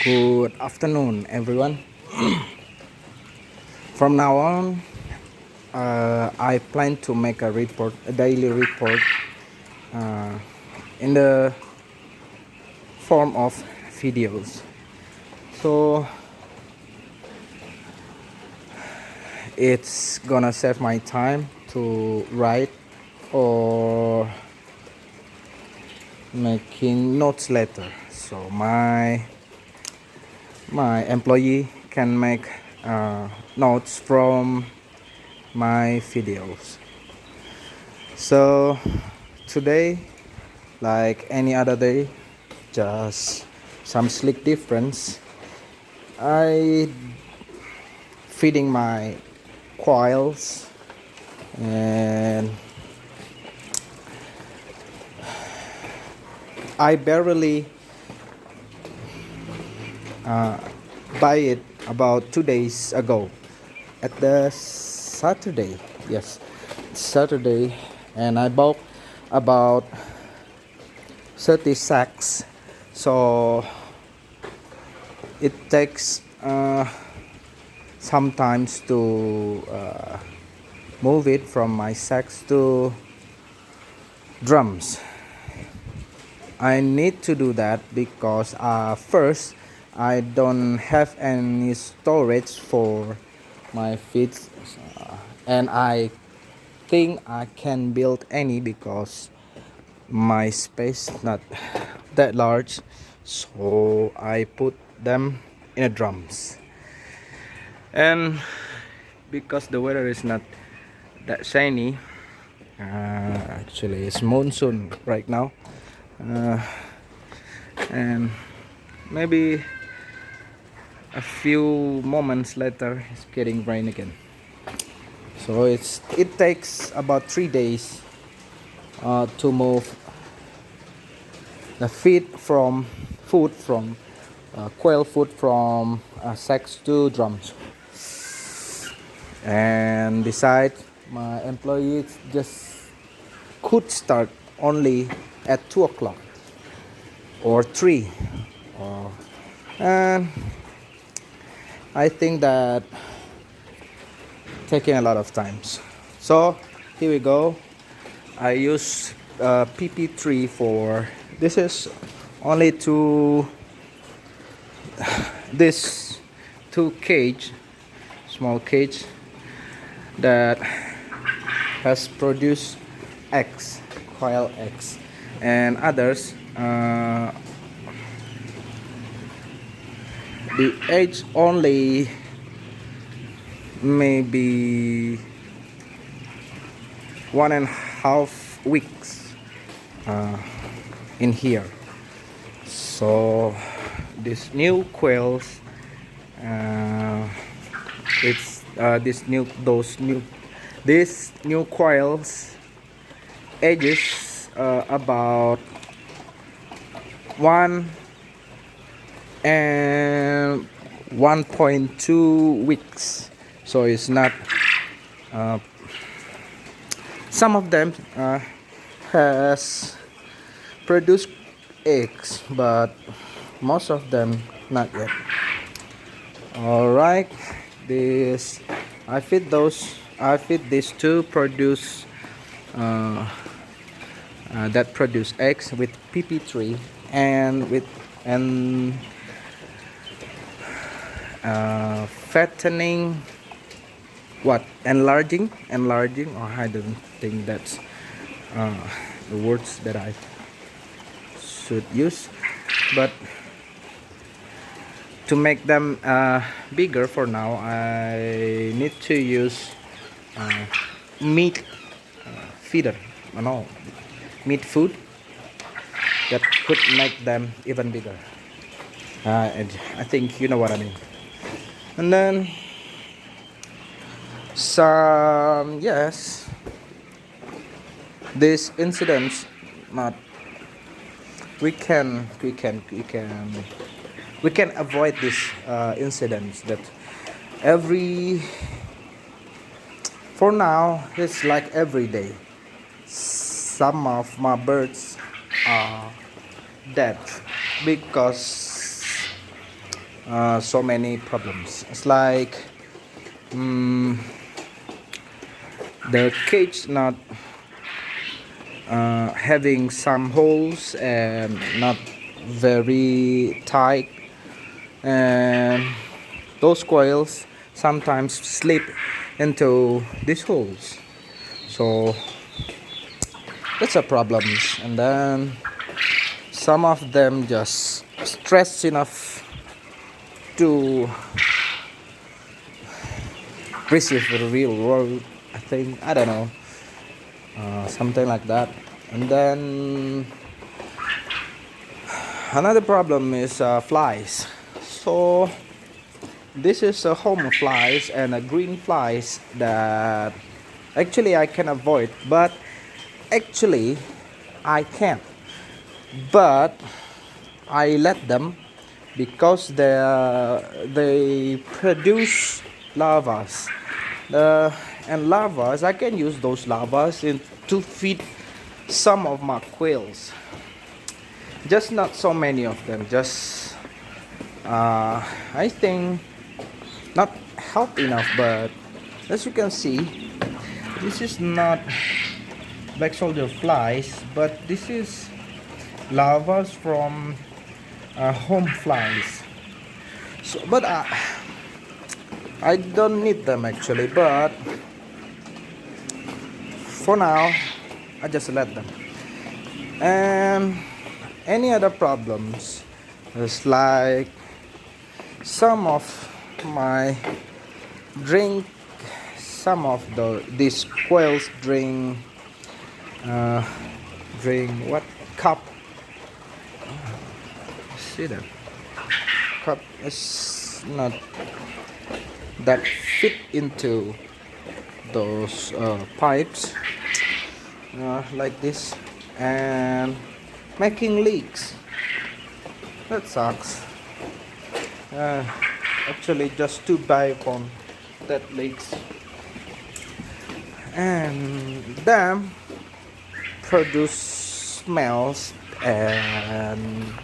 Good afternoon, everyone. From now on, I plan to make a daily report, uh, in the form of videos. So it's gonna save my time to write or making notes later. So my employee can make notes from my videos. So today, like any other day, just some slick difference. I feeding my quails, and I barely buy it about 2 days ago at the Saturday. Yes, Saturday, and I bought about 30 sacks. So it takes sometimes to move it from my sacks to drums. I need to do that because first I don't have any storage for my feeds, and I think I can build any because my space not that large. So I put them in a drums, and because the weather is not that shiny, actually it's monsoon right now, uh, and maybe a few moments later it's getting rain again. So it takes about 3 days to move the food from quail food from sacks to drums. And besides, my employees just could start only at 2 o'clock or 3, or, and I think that taking a lot of times. So here we go. I use PP3 for this is only this two cage, small cage that has produced eggs, quail eggs, and others. The age only maybe 1.5 weeks in here. So these new quails, it's these new quails ages about 1.2 weeks. So it's not some of them has produced eggs, but most of them not yet. All right, this I feed these two produce that produce eggs with PP3 and fattening, enlarging, or I don't think that's the words that I should use, but to make them bigger for now, I need to use meat feeder, no, meat food that could make them even bigger. And I think you know what I mean. And then some, yes, these incidents, not we can avoid these incidents that every for now it's like every day some of my birds are dead because so many problems. It's like the cage not having some holes and not very tight, and those quails sometimes slip into these holes, so that's a problem. And then some of them just stressed enough to receive the real world, I think, I don't know, something like that. And then another problem is flies. So this is a home flies and a green flies that actually I can avoid, but actually I can't, but I let them because they produce larvas. And larvas, I can use those larvas to feed some of my quails. Just not so many of them. Just I think not help enough. But as you can see, this is not black soldier flies, but this is larvas from home flies. So, but I don't need them actually. But for now, I just let them. And any other problems is like some of my drink, some of these quails drink what cup, see that cup is not that fit into those pipes like this, and making leaks. That sucks. Actually just too bad on that leaks. And them produce smells, and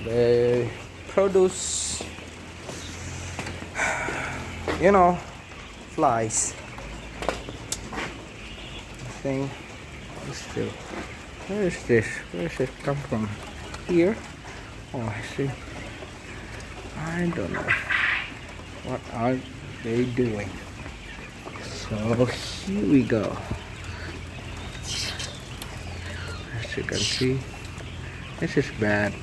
they produce, flies. I think still, where is this? Where does it come from? Here? Oh, I see. I don't know. What are they doing? So here we go. As you can see, this is bad.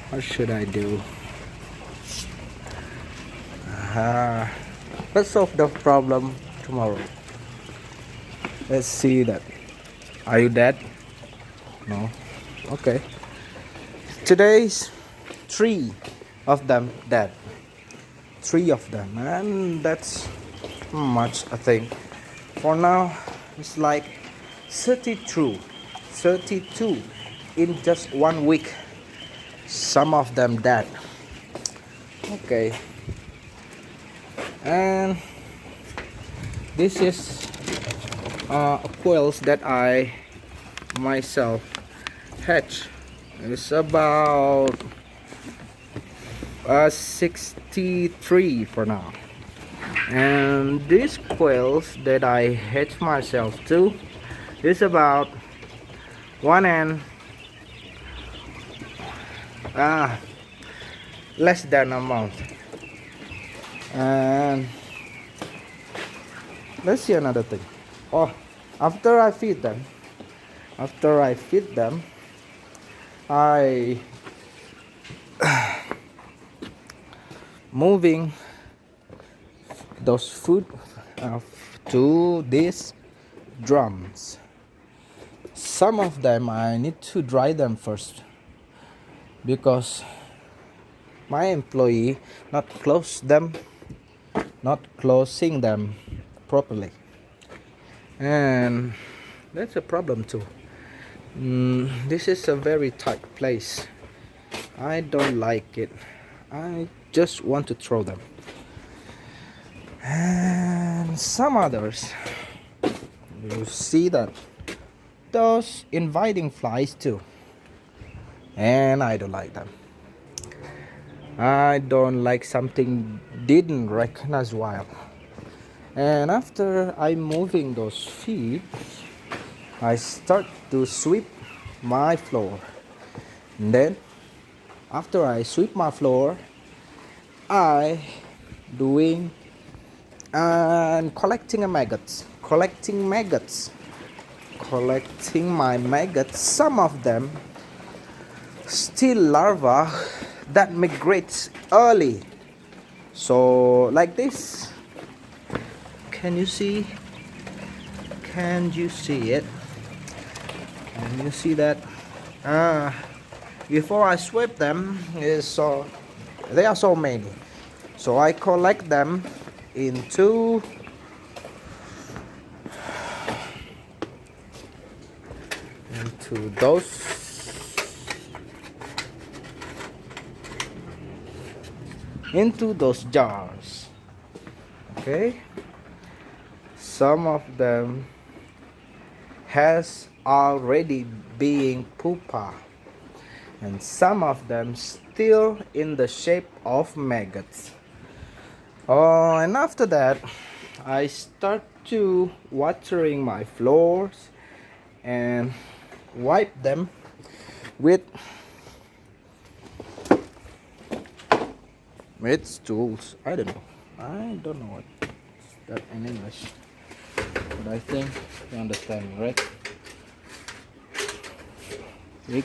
What should I do? Let's solve the problem tomorrow. Let's see that. Are you dead? No. Okay. Today's 3 of them dead. 3 of them, and that's much, I think. For now, it's like 32 in just 1 week. Some of them dead. Okay. And this is quails that I myself hatch. It's about 63 for now. And these quails that I hatch myself too is about 1 and less than a month. And let's see another thing. Oh, after I feed them, I moving those food to these drums. Some of them I need to dry them first because my employee not closing them properly, and that's a problem too. This is a very tight place. I don't like it. I just want to throw them. And some others, you see that those inviting flies too, and I don't like them. I don't like something didn't recognize wild. And after I moving those feet, I start to sweep my floor. And then after I sweep my floor, I doing and collecting collecting my maggots. Some of them still larvae that migrates early. So like this, can you see? Can you see it? Can you see that? Uh, Before I sweep them, is so there are so many. So I collect them into into those into those jars. Okay, some of them has already being pupa, and some of them still in the shape of maggots. Oh, and after that, I start to watering my floors and wipe them with stools. I don't know. I don't know what that in English, but I think you understand, right? We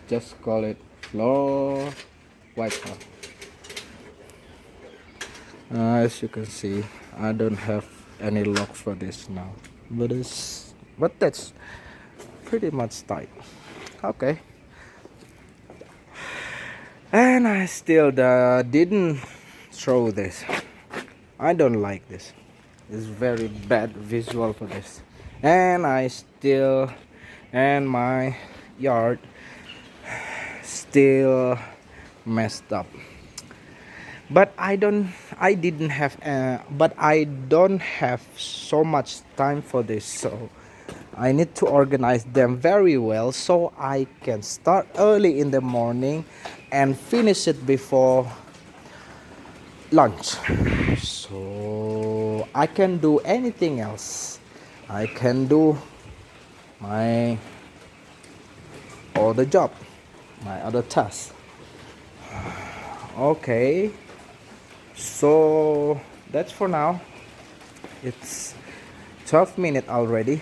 just call it floor wiper. As you can see, I don't have any locks for this now, but that's pretty much tight. Okay, and I still didn't throw this. I don't like this. It's very bad visual for this, and I still and my yard still messed up. But I don't have so much time for this, so I need to organize them very well so I can start early in the morning and finish it before lunch, so I can do anything else. I can do my other job, my other task. Okay, so that's for now. It's 12 minutes already.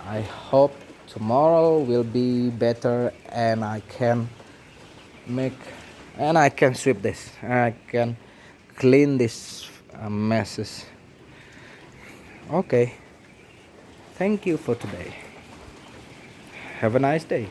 I hope tomorrow will be better and I can make and I can sweep this. I can clean this messes. Okay. Thank you for today. Have a nice day.